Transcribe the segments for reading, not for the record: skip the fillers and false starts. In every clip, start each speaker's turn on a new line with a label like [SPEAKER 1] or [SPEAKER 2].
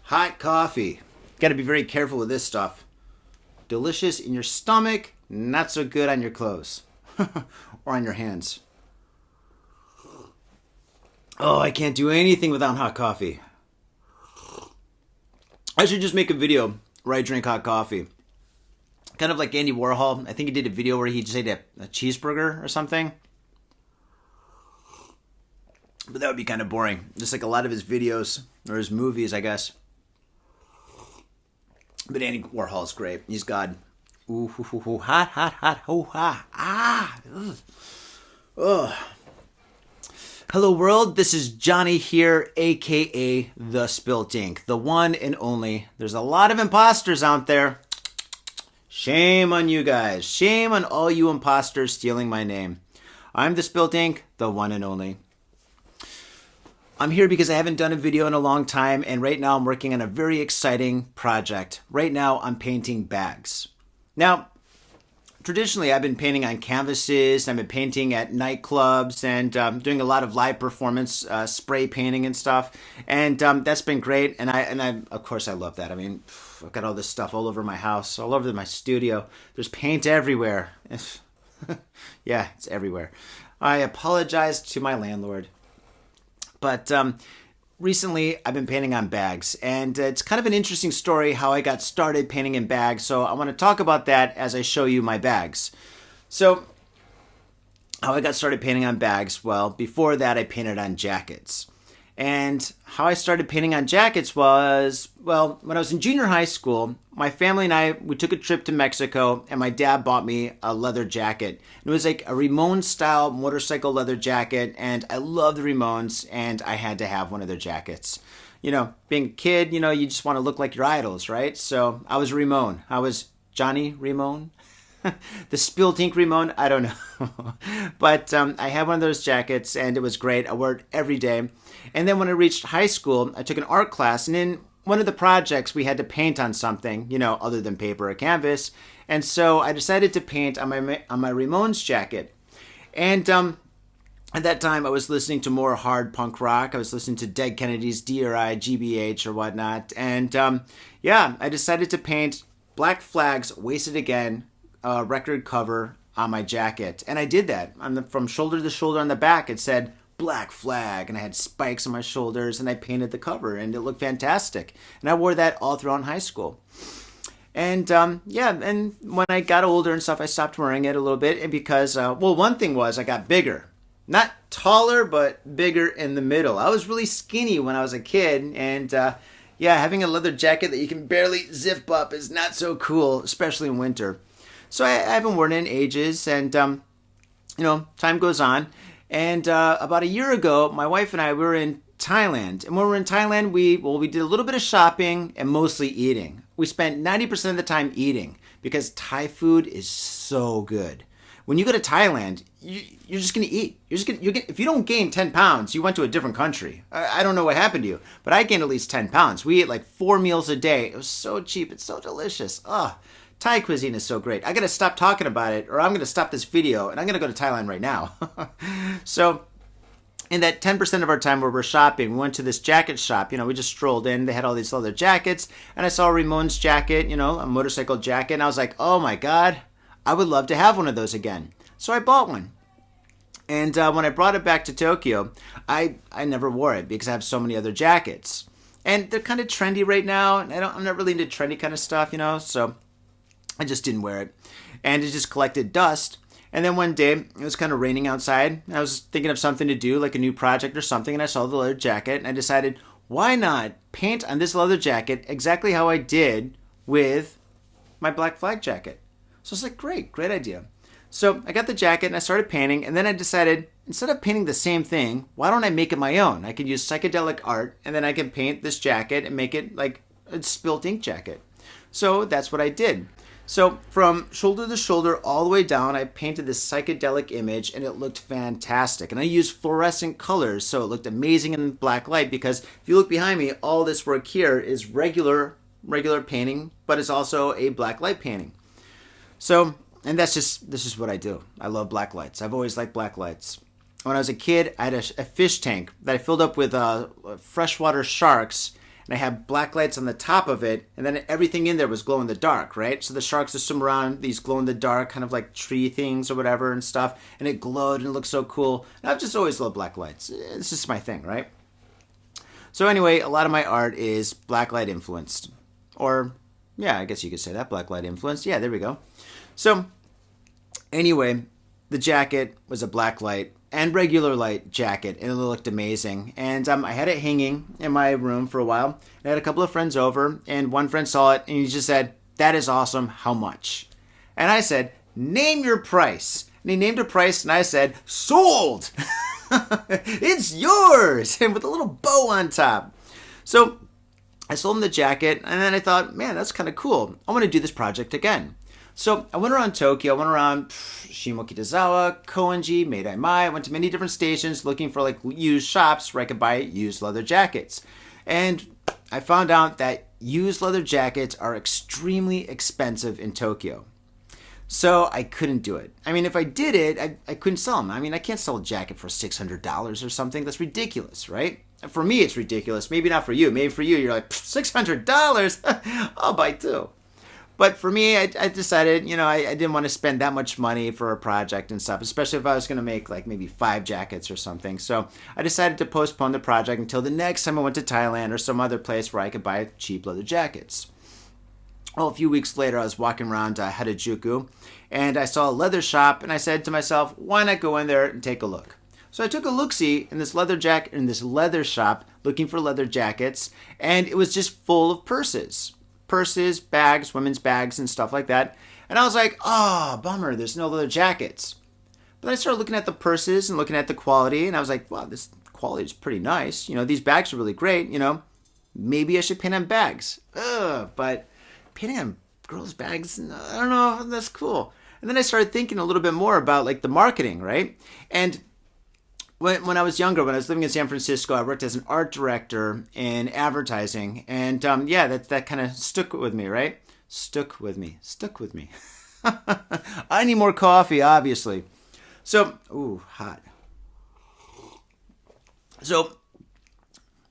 [SPEAKER 1] Hot coffee. Got to be very careful with this stuff. Delicious in your stomach, not so good on your clothes or on your hands. Oh, I can't do anything without hot coffee. I should just make a video where I drink hot coffee. Kind of like Andy Warhol. I think he did a video where he just ate a cheeseburger or something. But that would be kind of boring. Just like a lot of his videos or his movies, I guess. But Andy Warhol's great. He's God. Ooh, hoo, hoo, hoo, hot, hot, hot, ho, ha, ah. Ugh. Ugh. Hello world, this is Johnny here, aka the Spilt Ink, the one and only. There's a lot of imposters out there. Shame on you guys. Shame on all you imposters stealing my name. I'm the Spilt Ink, the one and only. I'm here because I haven't done a video in a long time, and right now I'm working on a very exciting project. Right now I'm painting bags. Now, traditionally I've been painting on canvases, I've been painting at nightclubs, and doing a lot of live performance, spray painting and stuff, and that's been great, and I of course I love that. I mean, I've got all this stuff all over my house, all over my studio. There's paint everywhere. Yeah, it's everywhere. I apologize to my landlord. But recently, I've been painting on bags, and it's kind of an interesting story how I got started painting in bags, so I want to talk about that as I show you my bags. So, how I got started painting on bags, well, before that I painted on jackets. And how I started painting on jackets was, well, when I was in junior high school, my family and I, we took a trip to Mexico, and my dad bought me a leather jacket. It was like a Ramones-style motorcycle leather jacket, and I love the Ramones, and I had to have one of their jackets. You know, being a kid, you know, you just want to look like your idols, right? So I was Ramone. I was Johnny Ramone. The Spilt Ink Ramone, I don't know. But I had one of those jackets, and it was great. I wore it every day. And then when I reached high school, I took an art class, and in one of the projects, we had to paint on something, you know, other than paper or canvas. And so I decided to paint on my Ramones jacket. And at that time, I was listening to more hard punk rock. I was listening to Dead Kennedys, DRI, GBH, or whatnot. And yeah, I decided to paint Black Flag's Wasted Again record cover on my jacket. And I did that. From shoulder to shoulder on the back, it said Black Flag, and I had spikes on my shoulders, and I painted the cover, and it looked fantastic. And I wore that all throughout high school. And yeah, and when I got older and stuff, I stopped wearing it a little bit, and because, well, one thing was I got bigger. Not taller, but bigger in the middle. I was really skinny when I was a kid, and yeah, having a leather jacket that you can barely zip up is not so cool, especially in winter. So I haven't worn it in ages, and you know, time goes on. And about a year ago, my wife and I were in Thailand. And when we were in Thailand, we did a little bit of shopping and mostly eating. We spent 90% of the time eating because Thai food is so good. When you go to Thailand, you're just going to eat. If you don't gain 10 pounds, you went to a different country. I don't know what happened to you, but I gained at least 10 pounds. We ate like 4 meals a day. It was so cheap. It's so delicious. Thai cuisine is so great. I got to stop talking about it, or I'm going to stop this video, and I'm going to go to Thailand right now. So, in that 10% of our time where we're shopping, we went to this jacket shop. You know, we just strolled in. They had all these leather jackets, and I saw a Ramones jacket, you know, a motorcycle jacket, and I was like, oh my God, I would love to have one of those again. So I bought one. And when I brought it back to Tokyo, I never wore it because I have so many other jackets. And they're kind of trendy right now, and I'm not really into trendy kind of stuff, you know, so I just didn't wear it. And it just collected dust. And then one day, it was kind of raining outside. I was thinking of something to do, like a new project or something, and I saw the leather jacket, and I decided, why not paint on this leather jacket exactly how I did with my Black Flag jacket? So I was like, great idea. So I got the jacket, and I started painting, and then I decided, instead of painting the same thing, why don't I make it my own? I could use psychedelic art, and then I can paint this jacket and make it like a Spilt Ink jacket. So that's what I did. So from shoulder to shoulder all the way down, I painted this psychedelic image, and it looked fantastic. And I used fluorescent colors, so it looked amazing in black light, because if you look behind me, all this work here is regular painting, but it's also a black light painting. So, and this is what I do. I love black lights. I've always liked black lights. When I was a kid, I had a fish tank that I filled up with freshwater sharks, and I had black lights on the top of it, and then everything in there was glow in the dark, right? So the sharks would swim around these glow in the dark kind of like tree things or whatever and stuff, and it glowed and it looked so cool. And I've just always loved black lights. It's just my thing, right? So anyway, a lot of my art is blacklight influenced. Or, yeah, I guess you could say that, blacklight influenced. Yeah, there we go. So anyway, the jacket was a blacklight and regular light jacket, and it looked amazing. And I had it hanging in my room for a while. I had a couple of friends over, and one friend saw it, and he just said, "That is awesome. How much?" And I said, "Name your price." And he named a price, and I said, "Sold!" It's yours! And with a little bow on top. So I sold him the jacket, and then I thought, man, that's kind of cool. I want to do this project again. So I went around Tokyo. I went around Shimokitazawa, Koenji, Meidai-mai. I went to many different stations looking for like used shops where I could buy used leather jackets. And I found out that used leather jackets are extremely expensive in Tokyo. So I couldn't do it. I mean, if I did it, I couldn't sell them. I mean, I can't sell a jacket for $600 or something. That's ridiculous, right? For me, it's ridiculous. Maybe not for you. Maybe for you, you're like, $600? I'll buy two. But for me, I decided, I didn't want to spend that much money for a project and stuff, especially if I was going to make like maybe 5 jackets or something. So I decided to postpone the project until the next time I went to Thailand or some other place where I could buy cheap leather jackets. Well, a few weeks later, I was walking around Harajuku, and I saw a leather shop, and I said to myself, why not go in there and take a look? So I took a look-see in this leather shop, looking for leather jackets, and it was just full of purses. Purses, bags, women's bags, and stuff like that. And I was like, oh, bummer, there's no leather jackets. But I started looking at the purses and looking at the quality, and I was like, wow, this quality is pretty nice. These bags are really great, Maybe I should paint on bags. But painting on girls' bags, I don't know if that's cool. And then I started thinking a little bit more about like the marketing, right? And when I was younger, when I was living in San Francisco, I worked as an art director in advertising. And that kind of stuck with me, right? Stuck with me. I need more coffee, obviously. So, hot. So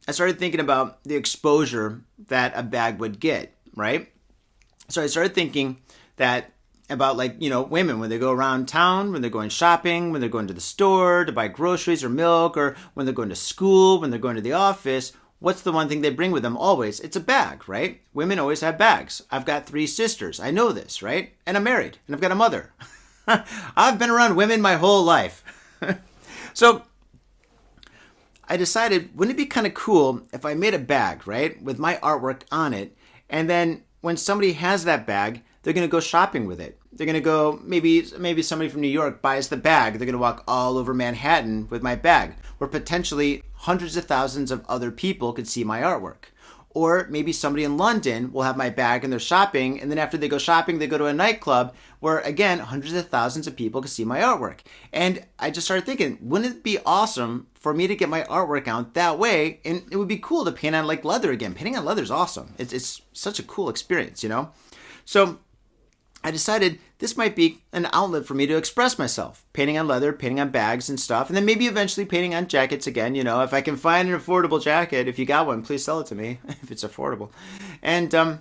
[SPEAKER 1] I started thinking about the exposure that a bag would get, right? So I started thinking about women when they go around town, when they're going shopping, when they're going to the store to buy groceries or milk, or when they're going to school, when they're going to the office. What's the one thing they bring with them always? It's a bag, right? Women always have bags. I've got 3 sisters. I know this, right? And I'm married, and I've got a mother. I've been around women my whole life. So I decided, wouldn't it be kind of cool if I made a bag, right, with my artwork on it, and then when somebody has that bag, they're going to go shopping with it. They're going to go, maybe somebody from New York buys the bag. They're going to walk all over Manhattan with my bag, where potentially hundreds of thousands of other people could see my artwork. Or maybe somebody in London will have my bag and they're shopping, and then after they go shopping, they go to a nightclub where, again, hundreds of thousands of people can see my artwork. And I just started thinking, wouldn't it be awesome for me to get my artwork out that way? And it would be cool to paint on like leather again. Painting on leather is awesome. It's such a cool experience, So I decided this might be an outlet for me to express myself. Painting on leather, painting on bags and stuff, and then maybe eventually painting on jackets again, if I can find an affordable jacket. If you got one, please sell it to me, if it's affordable. And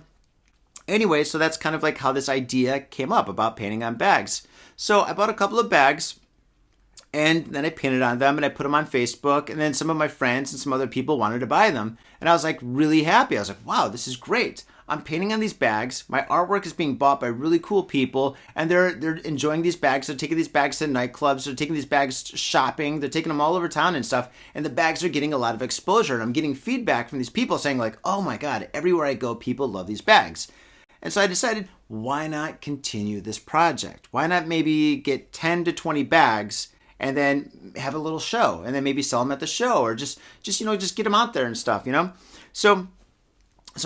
[SPEAKER 1] anyway, so that's kind of like how this idea came up about painting on bags. So I bought a couple of bags, and then I painted on them, and I put them on Facebook, and then some of my friends and some other people wanted to buy them. And I was like really happy. I was like, wow, this is great. I'm painting on these bags. My artwork is being bought by really cool people, and they're enjoying these bags. They're taking these bags to nightclubs. They're taking these bags shopping. They're taking them all over town and stuff, and the bags are getting a lot of exposure. And I'm getting feedback from these people saying like, oh my God, everywhere I go, people love these bags. And so I decided, why not continue this project? Why not maybe get 10 to 20 bags and then have a little show, and then maybe sell them at the show, or just get them out there and stuff, So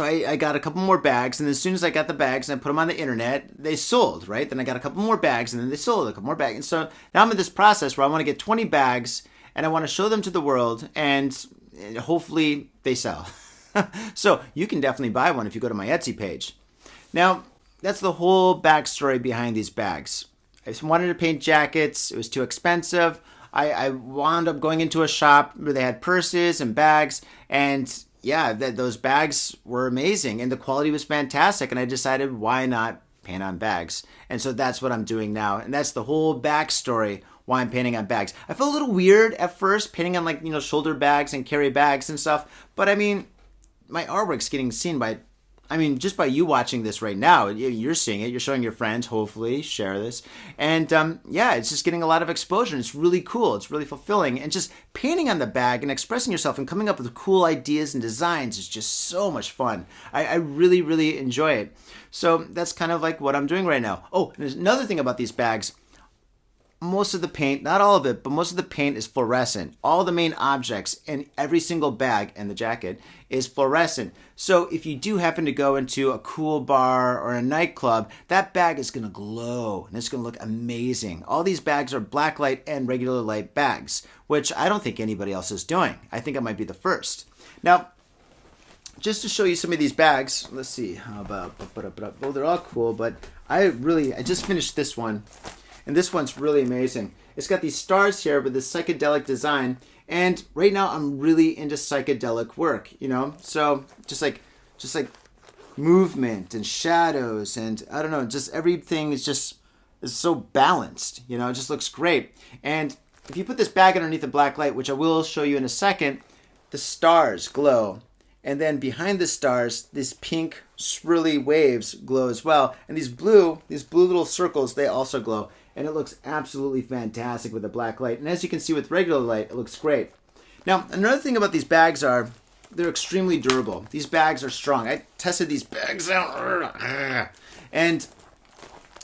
[SPEAKER 1] I got a couple more bags, and as soon as I got the bags and I put them on the internet, they sold, right? Then I got a couple more bags, and then they sold a couple more bags. And so now I'm in this process where I want to get 20 bags, and I want to show them to the world, and hopefully they sell. So you can definitely buy one if you go to my Etsy page. Now, that's the whole backstory behind these bags. I just wanted to paint jackets. It was too expensive. I wound up going into a shop where they had purses and bags, and yeah, those bags were amazing and the quality was fantastic. And I decided, why not paint on bags? And so that's what I'm doing now. And that's the whole backstory why I'm painting on bags. I felt a little weird at first painting on, like, shoulder bags and carry bags and stuff. But I mean, my artwork's getting seen by, just by you watching this right now, you're seeing it. You're showing your friends, hopefully, share this. And yeah, it's just getting a lot of exposure. It's really cool. It's really fulfilling. And just painting on the bag and expressing yourself and coming up with cool ideas and designs is just so much fun. I really, really enjoy it. So that's kind of like what I'm doing right now. Oh, and there's another thing about these bags. Most of the paint, not all of it, but most of the paint is fluorescent. All the main objects in every single bag and the jacket is fluorescent. So if you do happen to go into a cool bar or a nightclub, that bag is going to glow and it's going to look amazing. All these bags are blacklight and regular light bags, which I don't think anybody else is doing. I think I might be the first. Now, just to show you some of these bags, let's see, how about, well, they're all cool, but I just finished this one. And this one's really amazing. It's got these stars here with this psychedelic design. And right now I'm really into psychedelic work, So just like movement and shadows and I don't know, just everything is so balanced, It just looks great. And if you put this bag underneath a black light, which I will show you in a second, the stars glow. And then behind the stars, these pink swirly waves glow as well. And these blue little circles, they also glow. And it looks absolutely fantastic with the black light. And as you can see with regular light, it looks great. Now, another thing about these bags are they're extremely durable. These bags are strong. I tested these bags out. And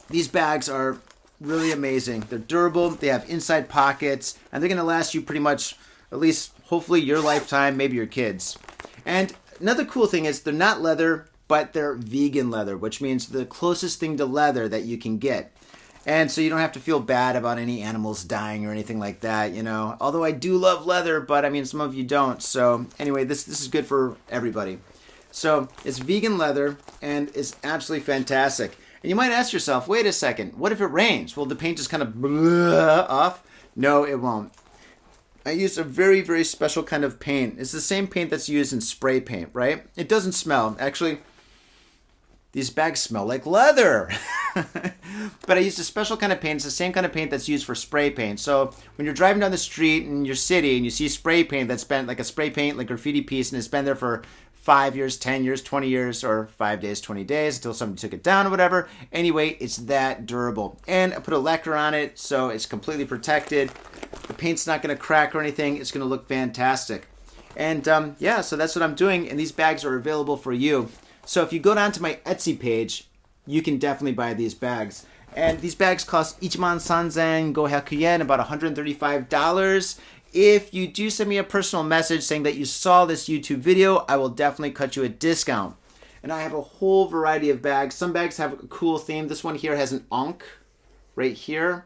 [SPEAKER 1] these bags are really amazing. They're durable. They have inside pockets. And they're going to last you pretty much, at least, hopefully, your lifetime, maybe your kids. And another cool thing is they're not leather, but they're vegan leather, which means the closest thing to leather that you can get. And so you don't have to feel bad about any animals dying or anything like that, Although I do love leather, but some of you don't. So anyway, this is good for everybody. So it's vegan leather and it's absolutely fantastic. And you might ask yourself, wait a second, what if it rains? Will the paint just kind of off? No, it won't. I used a very, very special kind of paint. It's the same paint that's used in spray paint, right? It doesn't smell. Actually, these bags smell like leather. But I used a special kind of paint. It's the same kind of paint that's used for spray paint. So when you're driving down the street in your city and you see spray paint that's been like a spray paint, like graffiti piece, and it's been there for 5 years, 10 years, 20 years, or 5 days, 20 days until somebody took it down or whatever. Anyway, it's that durable. And I put a lacquer on it, so it's completely protected. The paint's not going to crack or anything. It's going to look fantastic. And yeah, so that's what I'm doing. And these bags are available for you. So if you go down to my Etsy page, you can definitely buy these bags. And these bags cost Ichiman Sanzen Go Yen, about $135. If you do send me a personal message saying that you saw this YouTube video, I will definitely cut you a discount. And I have a whole variety of bags. Some bags have a cool theme. This one here has an ankh right here.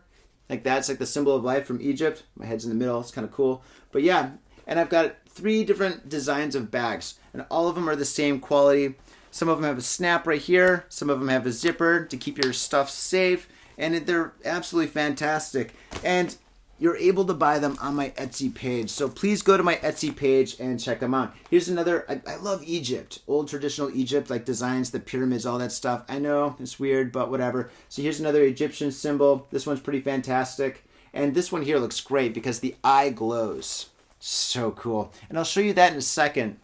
[SPEAKER 1] Like that. It's like the symbol of life from Egypt. My head's in the middle. It's kind of cool. But yeah, and I've got 3 different designs of bags. And all of them are the same quality. Some of them have a snap right here. Some of them have a zipper to keep your stuff safe. And they're absolutely fantastic. And you're able to buy them on my Etsy page. So please go to my Etsy page and check them out. Here's another. I love Egypt. Old traditional Egypt, like designs, the pyramids, all that stuff. I know it's weird, but whatever. So here's another Egyptian symbol. This one's pretty fantastic. And this one here looks great because the eye glows. So cool. And I'll show you that in a second.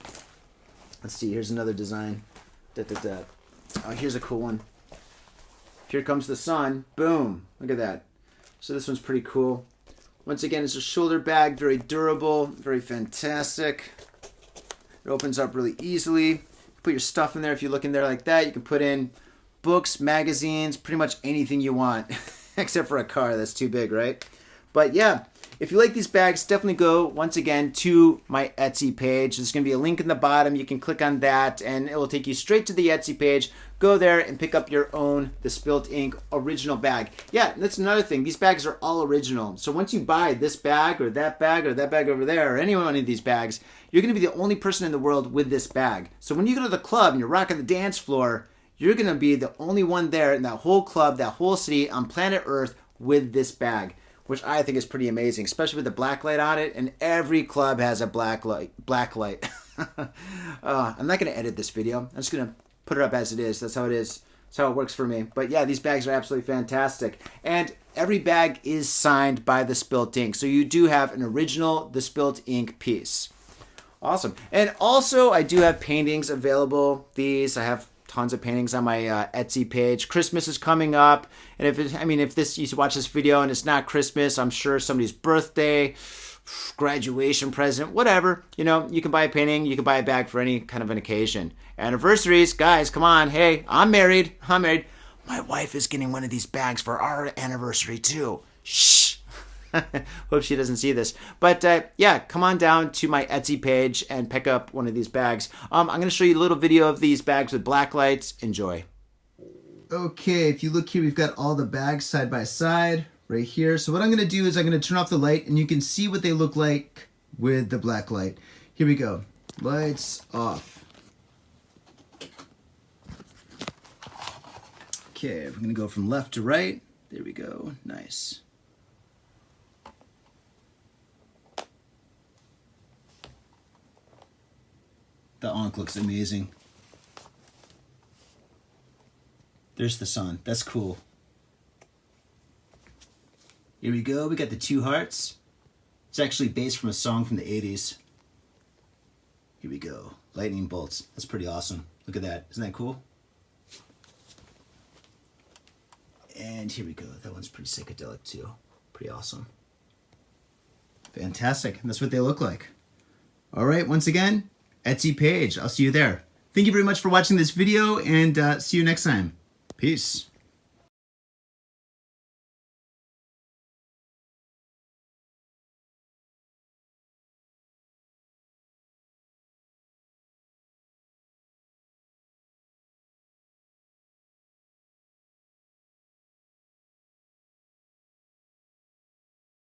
[SPEAKER 1] Let's see. Here's another design. Oh, here's a cool one. Here comes the sun. Boom. Look at that. So this one's pretty cool. Once again, it's a shoulder bag. Very durable. Very fantastic. It opens up really easily. You put your stuff in there. If you look in there like that, you can put in books, magazines, pretty much anything you want. Except for a car. That's too big, right? But yeah. If you like these bags, definitely go, once again, to my Etsy page. There's going to be a link in the bottom. You can click on that, and it will take you straight to the Etsy page. Go there and pick up your own, the Spilt Ink original bag. Yeah, that's another thing. These bags are all original. So once you buy this bag or that bag over there or any one of these bags, you're going to be the only person in the world with this bag. So when you go to the club and you're rocking the dance floor, you're going to be the only one there in that whole club, that whole city on planet Earth with this bag, which I think is pretty amazing, especially with the black light on it. And every club has a black light. I'm not going to edit this video. I'm just going to put it up as it is. That's how it is. That's how it works for me. But yeah, these bags are absolutely fantastic. And every bag is signed by the Spilt Ink. So you do have an original The Spilt Ink piece. Awesome. And also, I do have paintings available. I have tons of paintings on my Etsy page. Christmas is coming up. And if you watch this video and it's not Christmas, I'm sure somebody's birthday, graduation present, whatever, you can buy a painting, you can buy a bag for any kind of an occasion. Anniversaries, guys, come on. Hey, I'm married. My wife is getting one of these bags for our anniversary too. Shh. Hope she doesn't see this. But yeah, come on down to my Etsy page and pick up one of these bags. I'm going to show you a little video of these bags with black lights. Enjoy. Okay, if you look here, we've got all the bags side by side right here. So what I'm going to do is I'm going to turn off the light and you can see what they look like with the black light. Here we go. Lights off. Okay, we're going to go from left to right. There we go. Nice. The Ankh looks amazing. There's the sun. That's cool. Here we go. We got the two hearts. It's actually based from a song from the 80s. Here we go. Lightning bolts. That's pretty awesome. Look at that. Isn't that cool? And here we go. That one's pretty psychedelic too. Pretty awesome. Fantastic. And that's what they look like. All right. Once again, Etsy page. I'll see you there. Thank you very much for watching this video and see you next time. Peace.